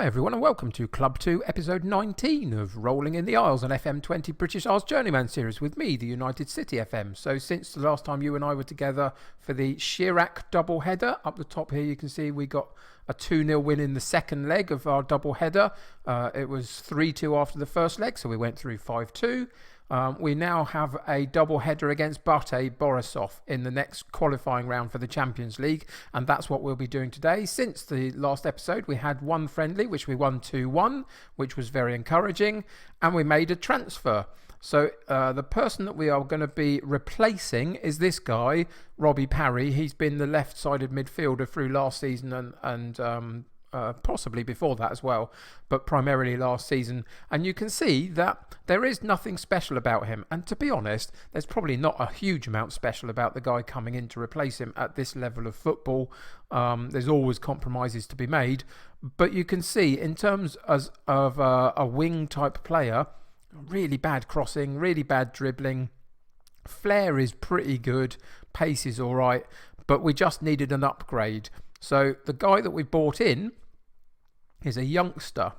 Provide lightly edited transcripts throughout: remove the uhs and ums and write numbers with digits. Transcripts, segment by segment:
Hi everyone and welcome to Club 2 episode 19 of Rolling in the Isles, an FM20 British Isles Journeyman series with me, the United City FM. So since the last time you and I were together for the Chirac double header, up the top here you can see we got a 2-0 win in the second leg of our double header. It was 3-2 after the first leg, so we went through 5-2. We now have a double header against Bate Borisov in the next qualifying round for the Champions League, and that's what we'll be doing today. Since the last episode we had one friendly which we won 2-1, which was very encouraging, and we made a transfer. So the person that we are going to be replacing is this guy, Robbie Parry. He's been the left-sided midfielder through last season and possibly before that as well, but primarily last season. And you can see that there is nothing special about him. And to be honest, there's probably not a huge amount special about the guy coming in to replace him at this level of football. There's always compromises to be made. But you can see in terms of a wing type player, really bad crossing, really bad dribbling. Flair is pretty good. Pace is all right. But we just needed an upgrade. So the guy that we bought in is a youngster,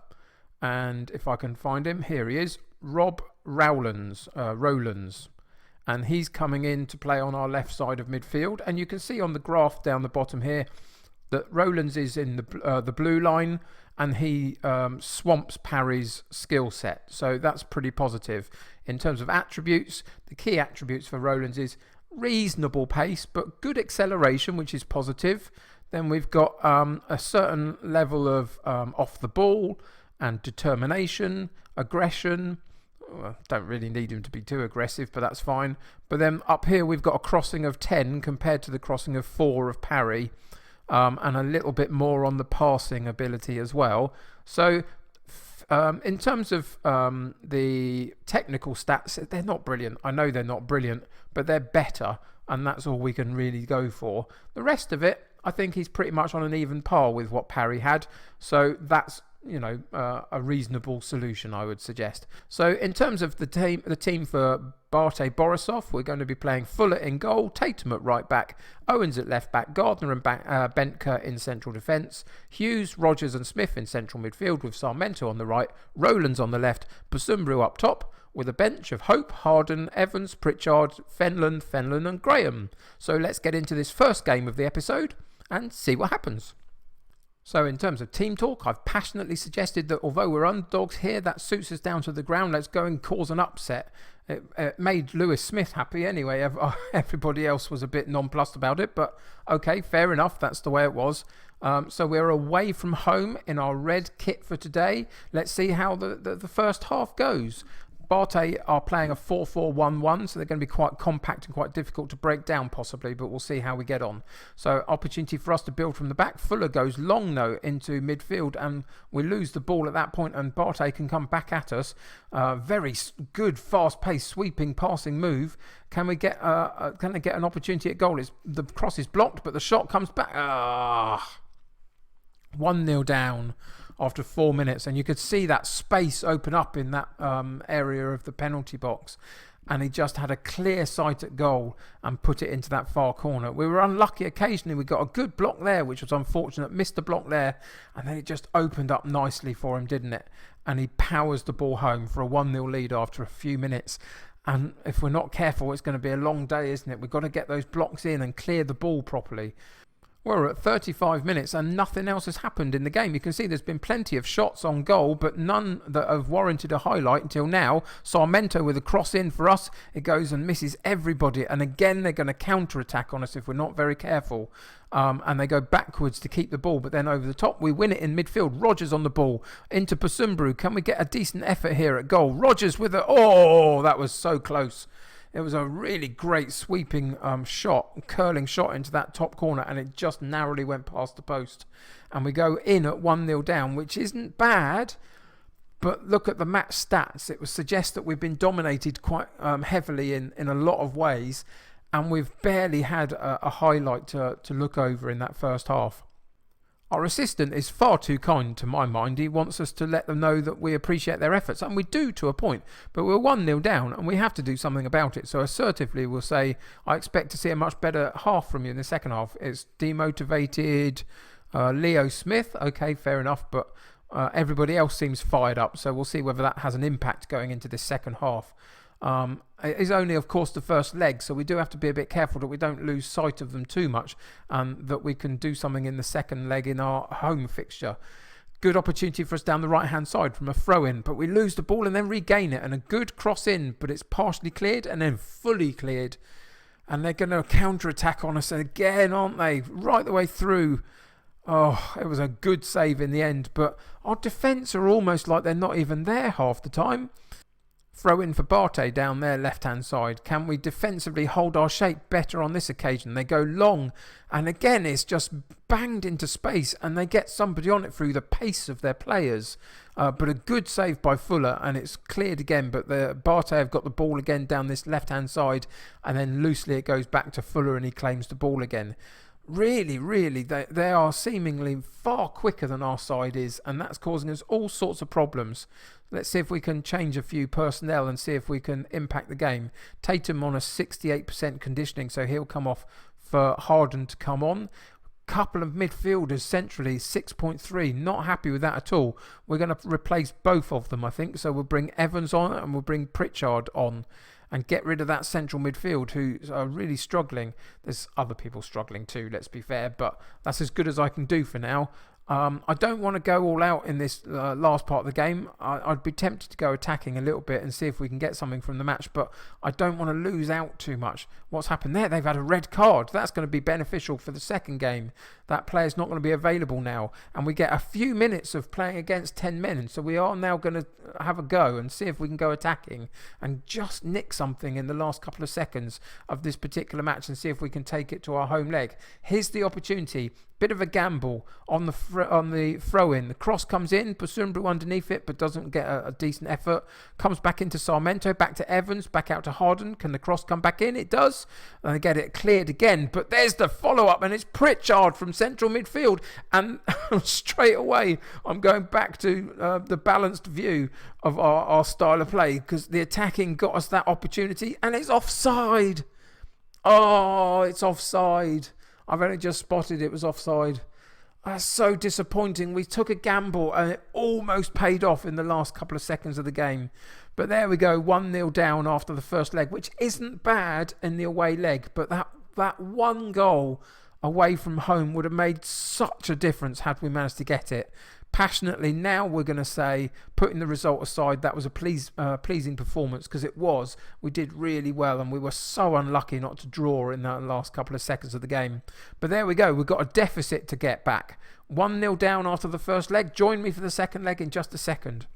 and if I can find him, here he is, Rob Rowlands, and he's coming in to play on our left side of midfield. And you can see on the graph down the bottom here that Rowlands is in the blue line, and he swamps Parry's skill set, so that's pretty positive. In terms of attributes, the key attributes for Rowlands is reasonable pace but good acceleration, which is positive. Then we've got a certain level of off the ball and determination, aggression. Don't really need him to be too aggressive, but that's fine. But then up here we've got a crossing of 10 compared to the crossing of 4 of Parry, and a little bit more on the passing ability as well. So in terms of the technical stats, they're not brilliant. I know they're not brilliant, but they're better, and that's all we can really go for. The rest of it, I think he's pretty much on an even par with what Parry had. So that's, a reasonable solution, I would suggest. So in terms of the team for Bate Borisov, we're going to be playing Fuller in goal, Tatum at right back, Owens at left back, Gardner and Bentker in central defence, Hughes, Rogers and Smith in central midfield with Sarmento on the right, Rowlands on the left, Busumbru up top, with a bench of Hope, Harden, Evans, Pritchard, Fenlon and Graham. So let's get into this first game of the episode and see what happens. So in terms of team talk, I've passionately suggested that although we're underdogs here, that suits us down to the ground. Let's go and cause an upset. It made Lewis Smith happy anyway. Everybody else was a bit nonplussed about it, but okay, fair enough. That's the way it was. So we're away from home in our red kit for today. Let's see how the first half goes. Bate are playing a 4-4-1-1, so they're going to be quite compact and quite difficult to break down possibly, but we'll see how we get on. So opportunity for us to build from the back. Fuller goes long though into midfield, and we lose the ball at that point, and Bate can come back at us. Very good fast-paced sweeping passing move. Can they get an opportunity at goal? The cross is blocked, but the shot comes back. 1-0 down after 4 minutes, and you could see that space open up in that area of the penalty box, and he just had a clear sight at goal and put it into that far corner. We were unlucky occasionally. We got a good block there, which was unfortunate, missed the block there, and then it just opened up nicely for him, didn't it? And he powers the ball home for a 1-0 lead after a few minutes. And if we're not careful, it's going to be a long day, isn't it? We've got to get those blocks in and clear the ball properly. We're at 35 minutes and nothing else has happened in the game. You can see there's been plenty of shots on goal, but none that have warranted a highlight until now. Sarmento with a cross in for us. It goes and misses everybody. And again, they're going to counter-attack on us if we're not very careful. And they go backwards to keep the ball, but then over the top, we win it in midfield. Rogers on the ball into Busumbru. Can we get a decent effort here at goal? Rogers with that was so close. It was a really great sweeping curling shot into that top corner, and it just narrowly went past the post. And we go in at 1-0 down, which isn't bad, but look at the match stats. It would suggest that we've been dominated quite heavily in a lot of ways, and we've barely had a highlight to look over in that first half. Our assistant is far too kind to my mind. He wants us to let them know that we appreciate their efforts, and we do to a point, but we're 1-0 down and we have to do something about it. So assertively we'll say, I expect to see a much better half from you in the second half. It's demotivated Leo Smith. Okay, fair enough, but everybody else seems fired up, so we'll see whether that has an impact going into this second half. It is only, of course, the first leg, so we do have to be a bit careful that we don't lose sight of them too much, that we can do something in the second leg in our home fixture. Good opportunity for us down the right-hand side from a throw-in, but we lose the ball and then regain it, and a good cross in, but it's partially cleared and then fully cleared. And they're going to counter-attack on us again, aren't they? Right the way through. Oh, it was a good save in the end, but our defence are almost like they're not even there half the time. Throw in for Bate down their left-hand side. Can we defensively hold our shape better on this occasion? They go long, and again it's just banged into space, and they get somebody on it through the pace of their players. But a good save by Fuller, and it's cleared again, but the Bate have got the ball again down this left-hand side, and then loosely it goes back to Fuller, and he claims the ball again. Really, they are seemingly far quicker than our side is, and that's causing us all sorts of problems. Let's see if we can change a few personnel and see if we can impact the game. Tatum on a 68% conditioning, so he'll come off for Harden to come on. Couple of midfielders centrally, 6.3. Not happy with that at all. We're going to replace both of them, I think. So we'll bring Evans on and we'll bring Pritchard on and get rid of that central midfield who are really struggling. There's other people struggling too, let's be fair, but that's as good as I can do for now. I don't want to go all out in this last part of the game. I'd be tempted to go attacking a little bit and see if we can get something from the match, but I don't want to lose out too much. What's happened there? They've had a red card. That's going to be beneficial for the second game. That player's not going to be available now, and we get a few minutes of playing against 10 men, so we are now going to have a go and see if we can go attacking and just nick something in the last couple of seconds of this particular match and see if we can take it to our home leg. Here's the opportunity. Bit of a gamble on the throw-in. The cross comes in, Borisov underneath it, but doesn't get a decent effort. Comes back into Sarmento, back to Evans, back out to Harden. Can the cross come back in? It does. And they get it cleared again. But there's the follow-up, and it's Pritchard from central midfield. And straight away, I'm going back to the balanced view of our style of play, because the attacking got us that opportunity, and it's offside. Oh, it's offside. I've only just spotted it was offside. That's so disappointing. We took a gamble and it almost paid off in the last couple of seconds of the game. But there we go, 1-0 down after the first leg, which isn't bad in the away leg. But that one goal away from home would have made such a difference had we managed to get it. Passionately, now we're going to say, putting the result aside, that was a pleasing performance, because it was. We did really well, and we were so unlucky not to draw in the last couple of seconds of the game. But there we go, we've got a deficit to get back. 1-0 down after the first leg. Join me for the second leg in just a second.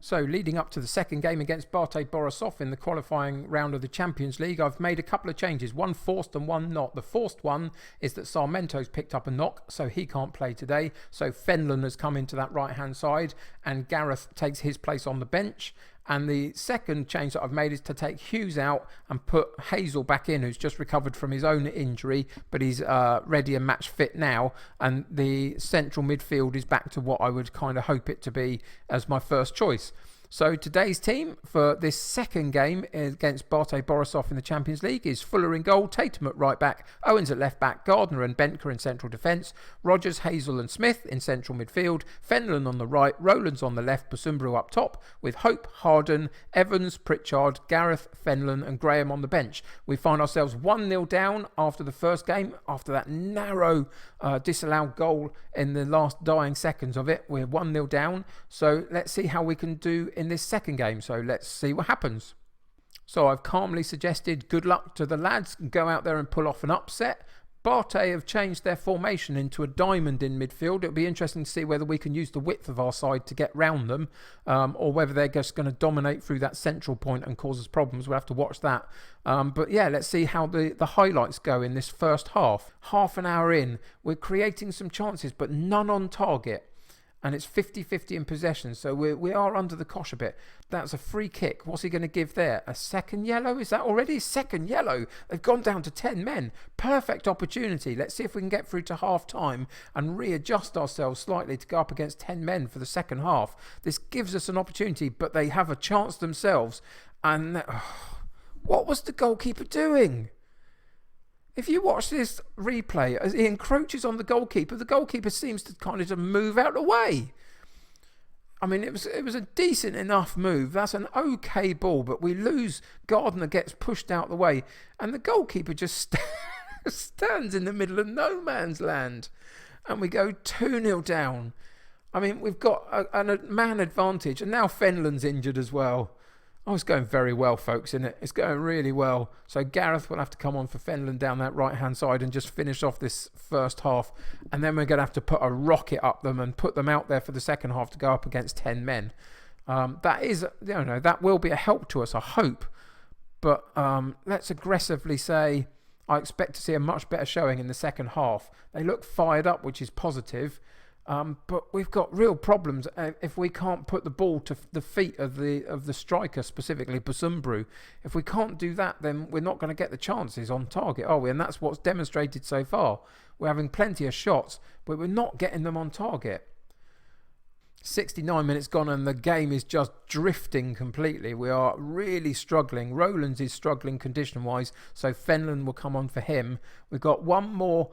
So, leading up to the second game against Bate Borisov in the qualifying round of the Champions League, I've made a couple of changes, one forced and one not. The forced one is that Sarmento's picked up a knock, so he can't play today. So Fenlon has come into that right-hand side, and Gareth takes his place on the bench. And the second change that I've made is to take Hughes out and put Hazel back in, who's just recovered from his own injury, but he's ready and match fit now. And the central midfield is back to what I would kind of hope it to be as my first choice. So today's team for this second game against Bate Borisov in the Champions League is Fuller in goal, Tatum at right back, Owens at left back, Gardner and Bentker in central defence, Rogers, Hazel and Smith in central midfield, Fenlon on the right, Rowlands on the left, Borisov up top, with Hope, Harden, Evans, Pritchard, Gareth, Fenlon and Graham on the bench. We find ourselves 1-0 down after the first game, after that narrow disallowed goal in the last dying seconds of it. We're 1-0 down, so let's see how we can do in this second game. So let's see what happens. So I've calmly suggested good luck to the lads, go out there and pull off an upset. Bate have changed their formation into a diamond in midfield. It'll be interesting to see whether we can use the width of our side to get round them, or whether they're just going to dominate through that central point and cause us problems. We'll have to watch that. But yeah, let's see how the highlights go in this first half. Half an hour in, we're creating some chances, but none on target. And it's 50-50 in possession, so we are under the cosh a bit. That's a free kick. What's he going to give there? A second yellow? Is that already a second yellow? They've gone down to 10 men. Perfect opportunity. Let's see if we can get through to half-time and readjust ourselves slightly to go up against 10 men for the second half. This gives us an opportunity, but they have a chance themselves. And what was the goalkeeper doing? If you watch this replay, as he encroaches on the goalkeeper seems to kind of move out of the way. I mean, it was a decent enough move. That's an okay ball, but we lose. Gardner gets pushed out the way, and the goalkeeper just stands in the middle of no man's land, and we go 2-0 down. I mean, we've got a man advantage, and now Fenland's injured as well. Oh, it's going very well, folks, isn't it? It's going really well. So Gareth will have to come on for Fenland down that right-hand side and just finish off this first half. And then we're going to have to put a rocket up them and put them out there for the second half to go up against 10 men. That will be a help to us, I hope. But let's aggressively say I expect to see a much better showing in the second half. They look fired up, which is positive. But we've got real problems if we can't put the ball to the feet of the striker, specifically Busumbru. If we can't do that, then we're not going to get the chances on target, are we? And that's what's demonstrated so far. We're having plenty of shots, but we're not getting them on target. 69 minutes gone and the game is just drifting completely. We are really struggling. Rowlands is struggling condition-wise, so Fenland will come on for him. We've got one more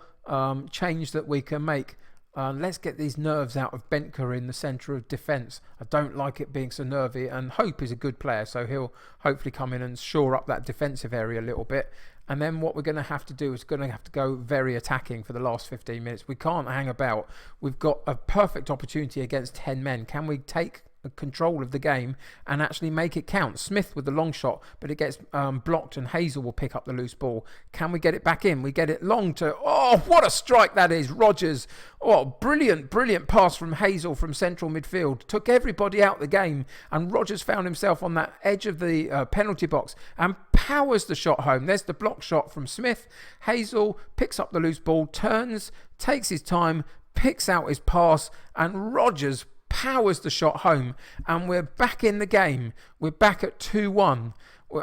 change that we can make. Let's get these nerves out of Bentker in the centre of defence. I don't like it being so nervy, and Hope is a good player, so he'll hopefully come in and shore up that defensive area a little bit. And then what we're going to have to do is going to have to go very attacking for the last 15 minutes. We can't hang about. We've got a perfect opportunity against 10 men. Can we take control of the game and actually make it count? Smith with the long shot, but it gets blocked and Hazel will pick up the loose ball. Can we get it back in? We get it long to... Oh, what a strike that is. Rogers. Oh, brilliant pass from Hazel from central midfield. Took everybody out the game, and Rogers found himself on that edge of the penalty box and powers the shot home. There's the block shot from Smith. Hazel picks up the loose ball, turns, takes his time, picks out his pass, and Rogers powers the shot home, and we're back in the game. We're back at 2-1.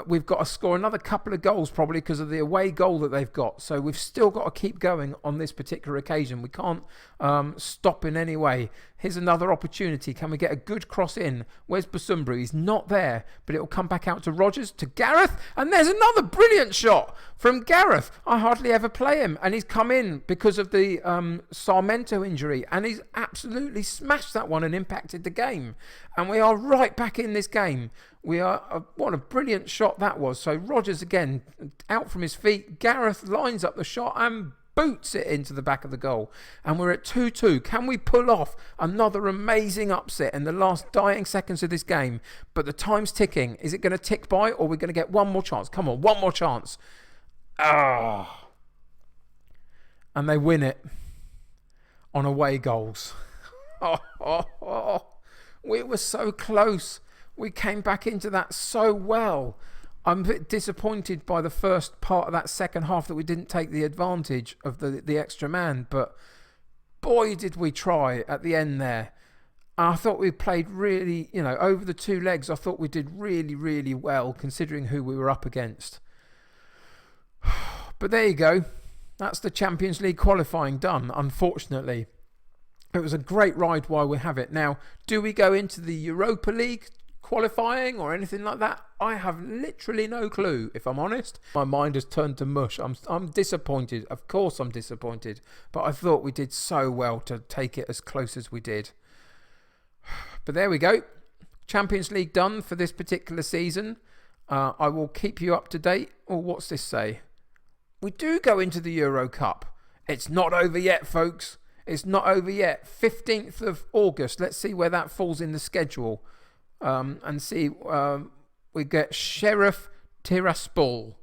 We've got to score another couple of goals probably because of the away goal that they've got. So we've still got to keep going on this particular occasion. We can't stop in any way. Here's another opportunity. Can we get a good cross in? Where's Busumbru? He's not there, but it will come back out to Rogers, to Gareth, and there's another brilliant shot from Gareth. I hardly ever play him, and he's come in because of the Sarmento injury, and he's absolutely smashed that one and impacted the game. And we are right back in this game. We are what a brilliant shot that was. So Rogers again out from his feet. Gareth lines up the shot and boots it into the back of the goal. And we're at 2-2. Can we pull off another amazing upset in the last dying seconds of this game? But the time's ticking. Is it going to tick by, or are we going to get one more chance? Come on, one more chance. Ah. And they win it on away goals. We were so close. We came back into that so well. I'm a bit disappointed by the first part of that second half that we didn't take the advantage of the extra man. But boy, did we try at the end there. I thought we played really, over the two legs, I thought we did really, really well considering who we were up against. But there you go. That's the Champions League qualifying done, unfortunately. It was a great ride while we have it. Now, do we go into the Europa League qualifying or anything like that? I have literally no clue, if I'm honest. My mind has turned to mush. I'm disappointed. Of course I'm disappointed. But I thought we did so well to take it as close as we did. But there we go. Champions League done for this particular season. I will keep you up to date. Or what's this say? We do go into the Euro Cup. It's not over yet, folks. It's not over yet. 15th of August. Let's see where that falls in the schedule. And see, we get Sheriff Tiraspol.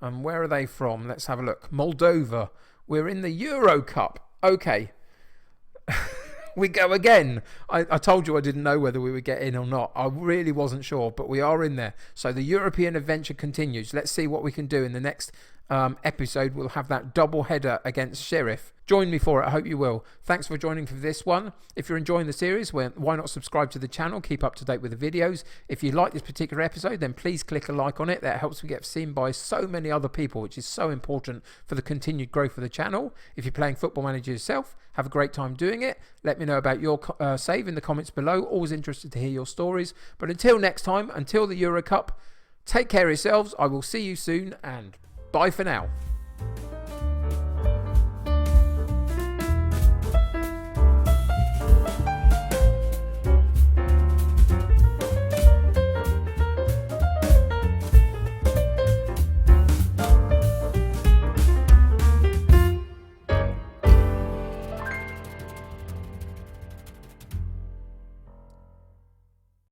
And where are they from? Let's have a look. Moldova. We're in the Euro Cup. Okay. We go again. I told you I didn't know whether we would get in or not. I really wasn't sure, but we are in there. So the European adventure continues. Let's see what we can do in the next episode. We'll have that double header against Sheriff. Join me for it. I hope you will. Thanks for joining for this one. If you're enjoying the series, why not subscribe to the channel? Keep up to date with the videos. If you like this particular episode, then please click a like on it. That helps me get seen by so many other people, which is so important for the continued growth of the channel. If you're playing Football Manager yourself, have a great time doing it. Let me know about your save in the comments below. Always interested to hear your stories. But until next time, until the Euro Cup, take care of yourselves. I will see you soon, and bye for now.